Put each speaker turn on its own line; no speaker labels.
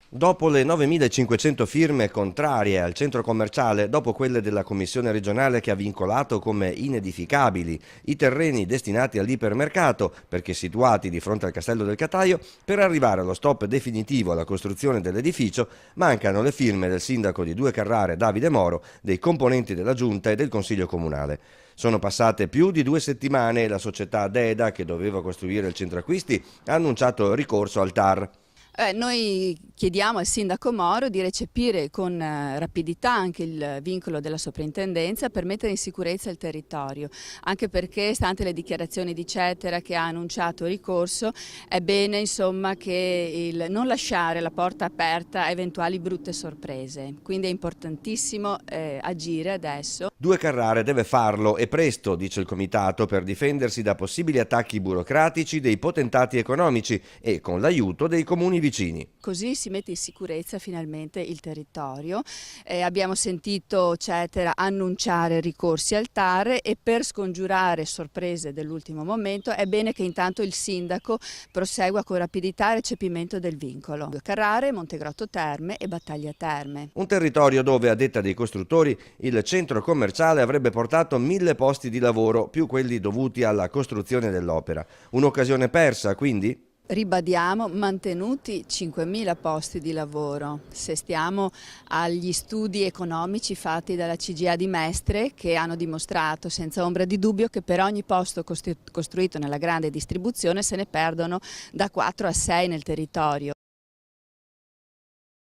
Dopo le 9.500 firme contrarie al centro commerciale, dopo quelle della Commissione regionale che ha vincolato come inedificabili i terreni destinati all'ipermercato perché situati di fronte al Castello del Cataio, per arrivare allo stop definitivo alla costruzione dell'edificio mancano le firme del sindaco di Due Carrare Davide Moro, dei componenti della Giunta e del Consiglio Comunale. Sono passate più di 2 settimane e la società Deda, che doveva costruire il centro acquisti, ha annunciato ricorso al TAR.
Noi chiediamo al sindaco Moro di recepire con rapidità anche il vincolo della soprintendenza per mettere in sicurezza il territorio, anche perché, stante le dichiarazioni di Cetera che ha annunciato ricorso, è bene insomma che non lasciare la porta aperta a eventuali brutte sorprese, quindi è importantissimo agire adesso.
Due Carrare deve farlo e presto, dice il comitato, per difendersi da possibili attacchi burocratici dei potentati economici e con l'aiuto dei comuni vicini.
Così si mette in sicurezza finalmente il territorio. Abbiamo sentito Cetera annunciare ricorsi al TAR e per scongiurare sorprese dell'ultimo momento è bene che intanto il sindaco prosegua con rapidità il recepimento del vincolo. Carrare, Montegrotto Terme e Battaglia Terme.
Un territorio dove, a detta dei costruttori, il centro commerciale avrebbe portato 1.000 posti di lavoro, più quelli dovuti alla costruzione dell'opera. Un'occasione persa, quindi?
Ribadiamo, mantenuti 5.000 posti di lavoro. Se stiamo agli studi economici fatti dalla CGA di Mestre, che hanno dimostrato senza ombra di dubbio che per ogni posto costruito nella grande distribuzione se ne perdono da 4 a 6 nel territorio.